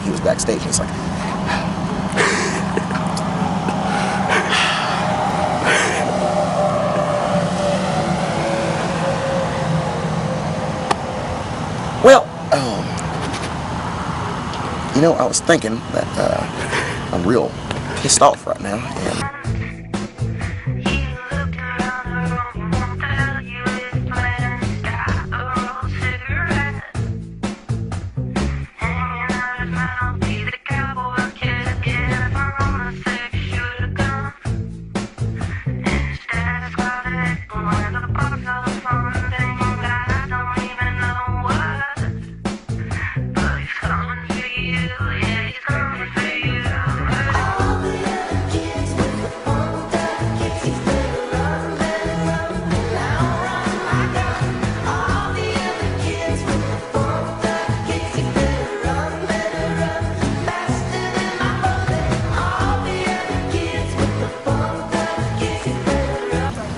he was backstage, and he's like, well, you know, I was thinking that I'm real pissed off right now, and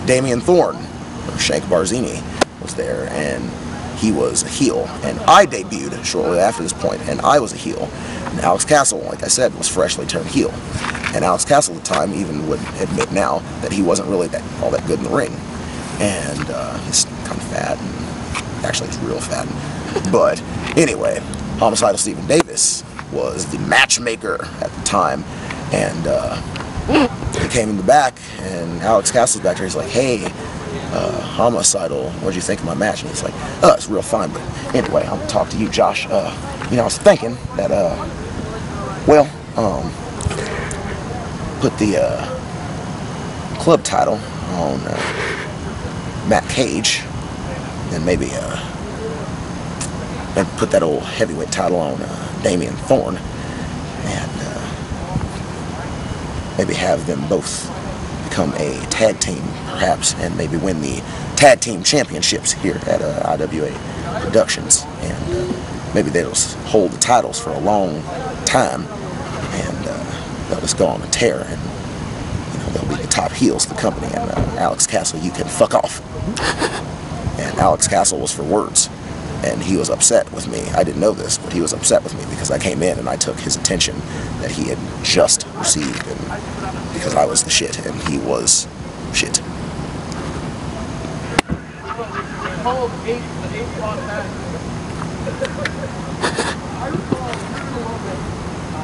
Damian Thorne, or Shank Barzini, was there, and he was a heel, and I debuted shortly after this point, and I was a heel, and Alex Castle, like I said, was freshly turned heel, and Alex Castle at the time even would admit now that he wasn't really all that good in the ring, and he's kind of fat, and actually he's real fat, but anyway, Homicidal Stephen Davis was the matchmaker at the time, and he came in the back, and Alex Castle's back there. He's like, "Hey, Homicidal, what'd you think of my match?" And he's like, "It's real fine, but anyway, I'm gonna talk to you, Josh. You know, I was thinking that, well, put the club title on Matt Cage, and maybe and put that old heavyweight title on Damian Thorne, and maybe have them both become a tag team, perhaps, and maybe win the tag team championships here at IWA Productions, and maybe they'll hold the titles for a long time, and they'll just go on a tear, and you know, they'll be the top heels of the company, and Alex Castle, you can fuck off." And Alex Castle was for words, and he was upset with me. I didn't know this, but he was upset with me because I came in and I took his attention that he had just received, and because I was the shit and he was shit.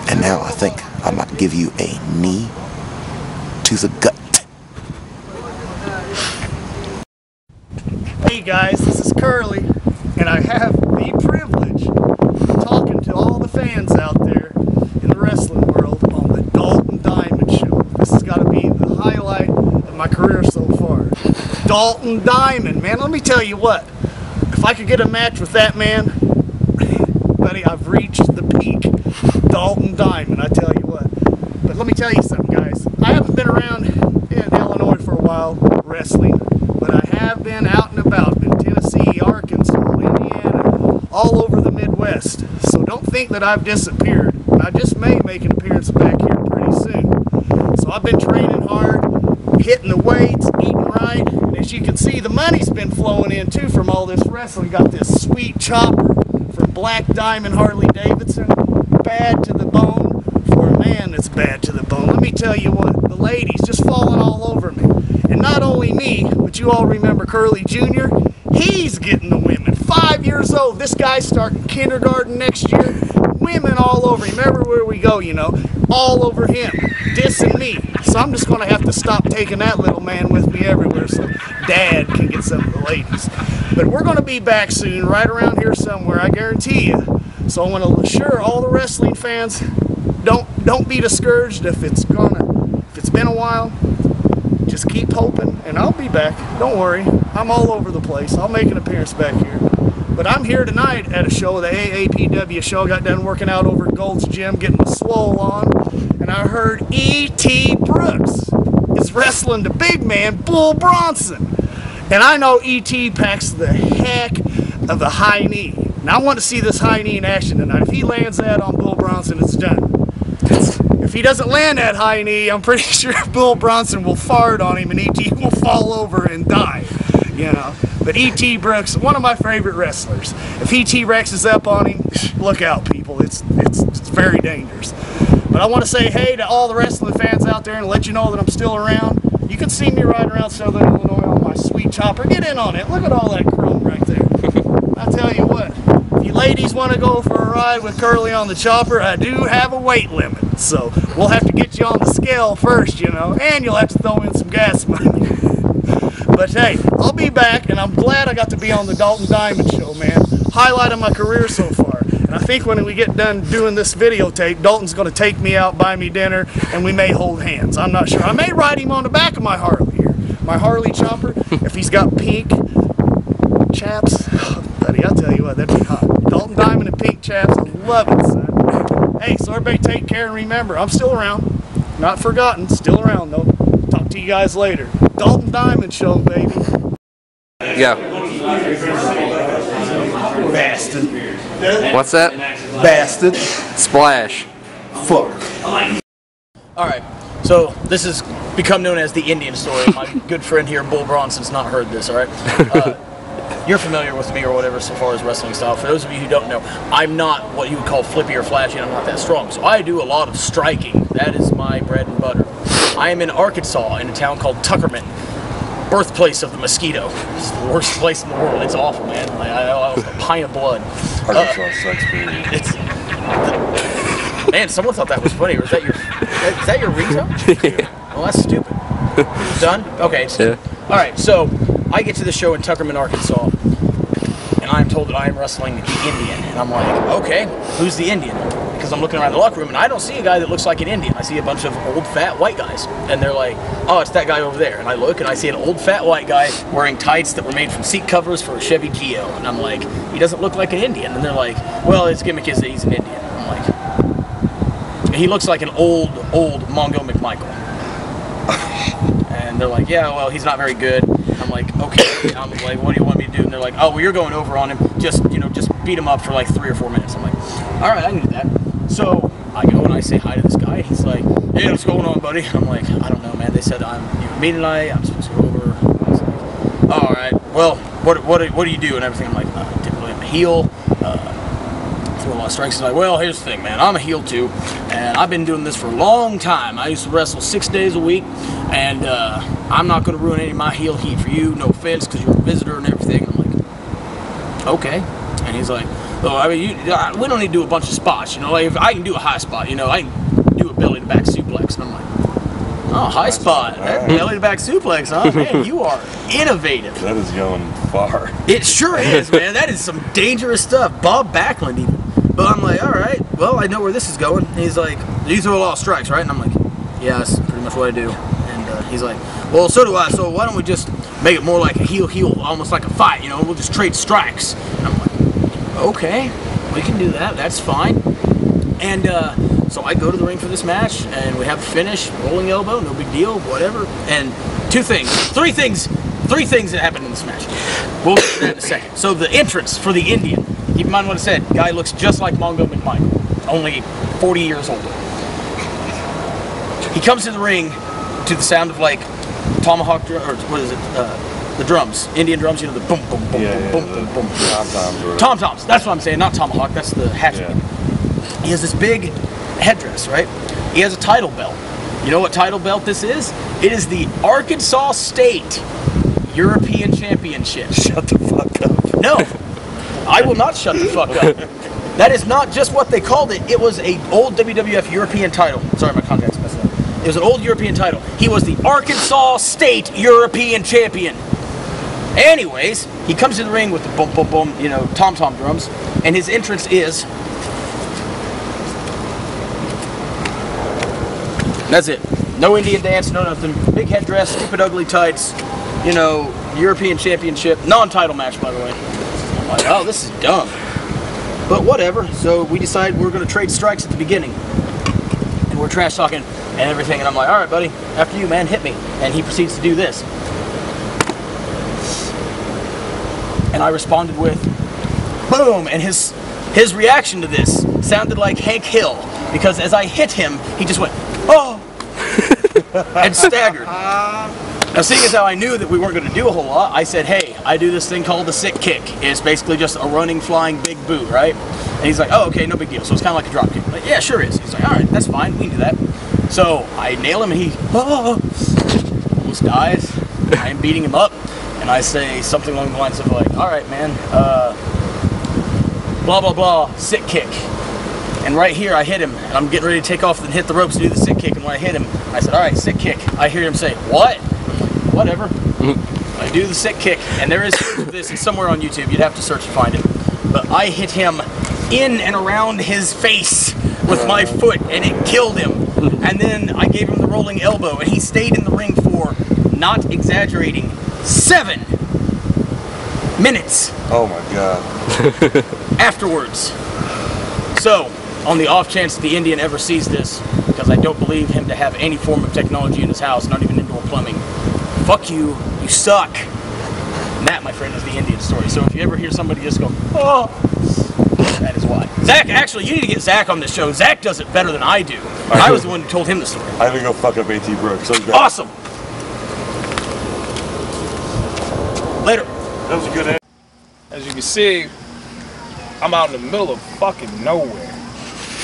And now I think I might give you a knee to the gut. Hey guys, this is Curly, and I have the privilege of talking to all the fans out there in the wrestling world on the Dalton Diamond Show. This has got to be the highlight of my career so far. Dalton Diamond, man, let me tell you what. If I could get a match with that man, buddy, I've reached the peak. Dalton Diamond, I tell you what. But let me tell you something, guys. I haven't been around in Illinois for a while wrestling, but I have been out and about in Tennessee, Arkansas, Indiana, all over the Midwest. So don't think that I've disappeared. I just may make an appearance back here pretty soon. So I've been training hard, hitting the weights, eating right, and as you can see, the money's been flowing in too from all this wrestling. Got this sweet chopper from Black Diamond Harley Davidson, bad to the bone for a man that's bad to the bone. Let me tell you what, the ladies just falling all over me. And not only me, but you all remember Curly Jr., he's getting the women. 5 years old, this guy's starting kindergarten next year. Women all over him, everywhere we go, you know, all over him, dissing me. So I'm just going to have to stop taking that little man with me everywhere so Dad can get some of the ladies. But we're going to be back soon, right around here somewhere, I guarantee you. So I want to assure all the wrestling fans, don't be discouraged if it's been a while. Just keep hoping, and I'll be back. Don't worry, I'm all over the place. I'll make an appearance back here. But I'm here tonight at a show, the AAPW show. Got done working out over at Gold's Gym, getting the swole on, and I heard E.T. Brooks is wrestling the big man, Bull Bronson. And I know E.T. packs the heck of a high knee. And I want to see this high knee in action tonight. If he lands that on Bull Bronson, it's done. If he doesn't land that high knee, I'm pretty sure Bull Bronson will fart on him and E.T. will fall over and die. you know. But E.T. Brooks, one of my favorite wrestlers. If he T-Rexes up on him, look out, people. It's very dangerous. But I want to say hey to all the wrestling fans out there and let you know that I'm still around. You can see me riding around Southern Illinois on my sweet chopper. Get in on it. Look at all that chrome right there. I tell you what, if you ladies want to go for a ride with Curly on the chopper, I do have a weight limit. So we'll have to get you on the scale first, you know, and you'll have to throw in some gas money. But hey, I'll be back, and I'm glad I got to be on the Dalton Diamond Show, man. Highlight of my career so far. And I think when we get done doing this videotape, Dalton's going to take me out, buy me dinner, and we may hold hands. I'm not sure. I may ride him on the back of my Harley here. My Harley chopper, if he's got pink chaps, buddy, I'll tell you what, that'd be hot. Dalton Diamond and pink chaps, I love it, son. Hey, so everybody take care, and remember, I'm still around. Not forgotten, still around, though. Talk to you guys later. Dalton Diamond Show, baby. Yeah. Bastard. What's that? Bastard. Splash. Fuck. Alright, so this has become known as the Indian story. My good friend here, Bull Bronson's not heard this, alright? You're familiar with me or whatever so far as wrestling style. For those of you who don't know, I'm not what you would call flippy or flashy, and I'm not that strong. So I do a lot of striking. That is my bread and butter. I am in Arkansas in a town called Tuckerman, birthplace of the mosquito. It's the worst place in the world. It's awful, man. I lost a pint of blood. Arkansas sucks, baby. Man, someone thought that was funny. Or is that your ringtone? Yeah. Well, that's stupid. Done? Okay. Yeah. All right. So I get to the show in Tuckerman, Arkansas, and I'm told that I am wrestling the Indian, and I'm like, okay, who's the Indian? Because I'm looking around the locker room, and I don't see a guy that looks like an Indian. I see a bunch of old, fat, white guys. And they're like, oh, it's that guy over there. And I look, and I see an old, fat, white guy wearing tights that were made from seat covers for a Chevy Geo. And I'm like, he doesn't look like an Indian. And they're like, well, his gimmick is that he's an Indian. I'm like, he looks like an old Mongo McMichael. And they're like, yeah, well, he's not very good. I'm like, okay. I'm like, what do you want me to do? And they're like, oh, well, you're going over on him. Just beat him up for like 3 or 4 minutes. I'm like, all right, I can do that. So I go and I say hi to this guy. He's like, hey, what's going on, buddy? I'm like, I don't know, man. They said me tonight. I'm supposed to go over. I was like, all right. Well, what do you do and everything? I'm like, typically I'm a heel. Throw a lot of strikes. He's like, well, here's the thing, man. I'm a heel too, and I've been doing this for a long time. I used to wrestle 6 days a week, and I'm not going to ruin any of my heel heat for you. No offense, because you're a visitor and everything. And I'm like, okay. And he's like, oh, I mean, we don't need to do a bunch of spots, you know. Like, if I can do a high spot, you know, I can do a belly to back suplex. And I'm like, oh, high spot, belly to back suplex, huh? Man, you are innovative. That is going far. It sure is, man. That is some dangerous stuff. Bob Backlund even. But I'm like, all right, well, I know where this is going. And he's like, you throw a lot of strikes, right? And I'm like, yeah, that's pretty much what I do. And he's like, well, so do I. So why don't we just make it more like a heel, almost like a fight, you know? We'll just trade strikes. And I'm like, okay, we can do that. That's fine. And so I go to the ring for this match, and we have a finish, rolling elbow, no big deal, whatever. And three things that happened in this match. We'll get to that in a second. So the entrance for the Indian, keep in mind what I said, guy looks just like Mongo McMichael, only 40 years older. He comes to the ring to the sound of like tomahawk, or what is it, the drums, Indian drums, you know, the boom, boom, boom, boom, boom, boom, boom. Tom-toms, that's what I'm saying, not tomahawk, that's the hatchet. Yeah. He has this big headdress, right? He has a title belt. You know what title belt this is? It is the Arkansas State European Championship. Shut the fuck up. No, I will not shut the fuck up. That is not just what they called it. It was an old WWF European title. Sorry, my contact's messed up. It was an old European title. He was the Arkansas State European Champion. Anyways, he comes to the ring with the boom, boom, boom, you know, tom-tom drums, and his entrance is... That's it. No Indian dance, no nothing. Big headdress, stupid ugly tights, you know, European Championship, non-title match, by the way. I'm like, oh, this is dumb. But whatever. So we decide we're going to trade strikes at the beginning. And we're trash talking and everything. And I'm like, all right, buddy, after you, man, hit me. And he proceeds to do this. And I responded with, boom. And his reaction to this sounded like Hank Hill. Because as I hit him, he just went, oh, and staggered. Now, seeing as how I knew that we weren't going to do a whole lot, I said, hey, I do this thing called the sick kick. It's basically just a running, flying big boot, right? And he's like, oh, okay, no big deal. So it's kind of like a drop kick. I'm like, yeah, sure is. He's like, all right, that's fine. We can do that. So I nail him, and he almost dies. I am beating him up, and I say something along the lines of like, all right, man, blah, blah, blah, sick kick. And right here, I hit him, and I'm getting ready to take off and hit the ropes to do the sick kick, and when I hit him, I said, all right, sick kick. I hear him say, what? Whatever. I do the sick kick, and there is this, it's somewhere on YouTube, you'd have to search to find it. But I hit him in and around his face with my foot, and it killed him. And then I gave him the rolling elbow, and he stayed in the ring for, not exaggerating, 7 minutes. Oh my god. Afterwards. So, on the off chance the Indian ever sees this, because I don't believe him to have any form of technology in his house, not even indoor plumbing, fuck you, you suck. And that, my friend, is the Indian story. So if you ever hear somebody just go, oh, that is why. Zach, actually, you need to get Zach on this show. Zach does it better than I do. I was the one who told him the story. I had to go fuck up AT Brooks. So awesome. Later. That was a good answer. As you can see, I'm out in the middle of fucking nowhere.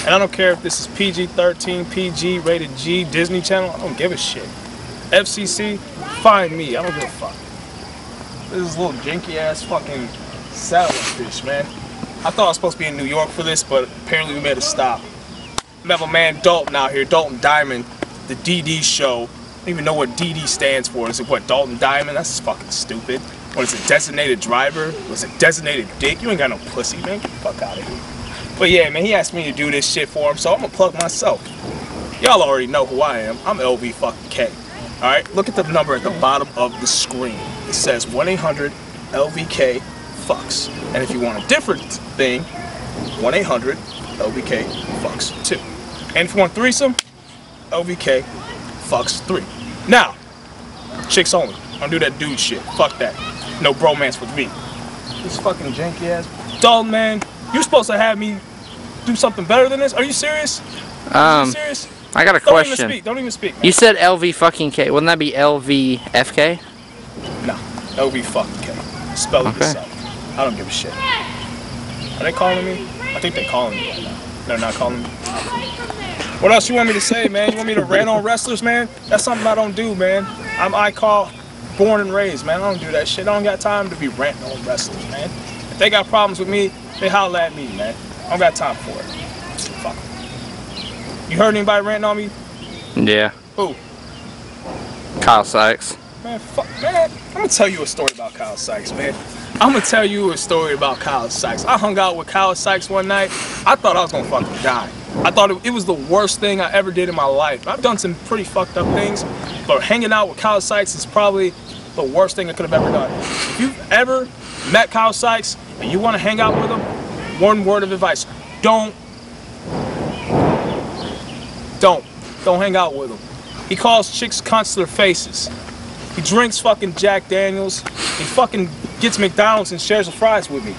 And I don't care if this is PG-13, PG, rated G, Disney Channel, I don't give a shit. FCC, find me, I don't give a fuck. This is a little janky ass fucking satellite fish, man. I thought I was supposed to be in New York for this, but apparently we made a stop. We have a man Dalton out here, Dalton Diamond, the DDshow. I don't even know what DD stands for. Is it what, Dalton Diamond? That's just fucking stupid. What is it, designated driver? Was it designated dick? You ain't got no pussy, man. Get the fuck out of here. But yeah, man, he asked me to do this shit for him, so I'm gonna plug myself. Y'all already know who I am. I'm LV fucking K. Alright, look at the number at the bottom of the screen. It says 1-800-LVK-FUCKS. And if you want a different thing, 1-800-LVK-FUCKS 2. And if you want threesome, LVK-FUCKS 3. Now, chicks only. I don't do that dude shit. Fuck that. No bromance with me. This fucking janky ass Dalton, man. You're supposed to have me do something better than this? Are you serious? Are you serious? I got a Don't question. Even speak. Don't even speak, man. You said LV fucking K. Wouldn't that be LVFK? No. LV fucking K. Spell it yourself. I don't give a shit. Are they calling me? I think they're calling me right now. They're not calling me. What else you want me to say, man? You want me to rant on wrestlers, man? That's something I don't do, man. I call born and raised, man. I don't do that shit. I don't got time to be ranting on wrestlers, man. If they got problems with me, they holler at me, man. I don't got time for it. Fuck. You heard anybody ranting on me? Yeah. Who? Kyle Sykes. Man, fuck, man. I'm gonna tell you a story about Kyle Sykes, man. I'm gonna tell you a story about Kyle Sykes. I hung out with Kyle Sykes one night. I thought I was gonna fucking die. I thought it was the worst thing I ever did in my life. I've done some pretty fucked up things, but hanging out with Kyle Sykes is probably the worst thing I could have ever done. If you've ever met Kyle Sykes and you want to hang out with him, one word of advice: don't hang out with him. He calls chicks cunts to their faces. He drinks fucking Jack Daniels. He fucking gets McDonald's and shares the fries with me.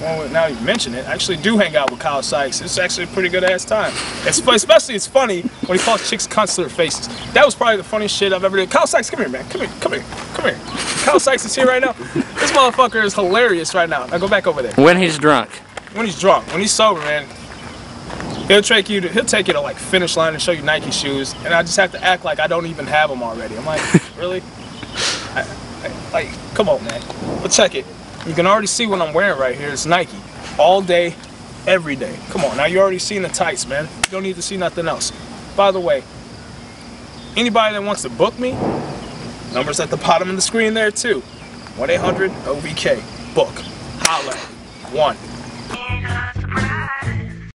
Well, now you mention it, I actually do hang out with Kyle Sykes. It's actually a pretty good ass time. Especially it's funny when he calls chicks cunts to their faces. That was probably the funniest shit I've ever done. Kyle Sykes, come here, man. Come here. Kyle Sykes is here right now. This motherfucker is hilarious right now. Now go back over there. When he's drunk. When he's drunk. When he's sober, man, he'll take you to like finish line and show you Nike shoes, and I just have to act like I don't even have them already. I'm like, really? Like, come on, man. But check it. You can already see what I'm wearing right here. It's Nike. All day, every day. Come on, now you already seen the tights, man. You don't need to see nothing else. By the way, anybody that wants to book me, number's at the bottom of the screen there too. 1-800-OVK. Book. Holla. 1.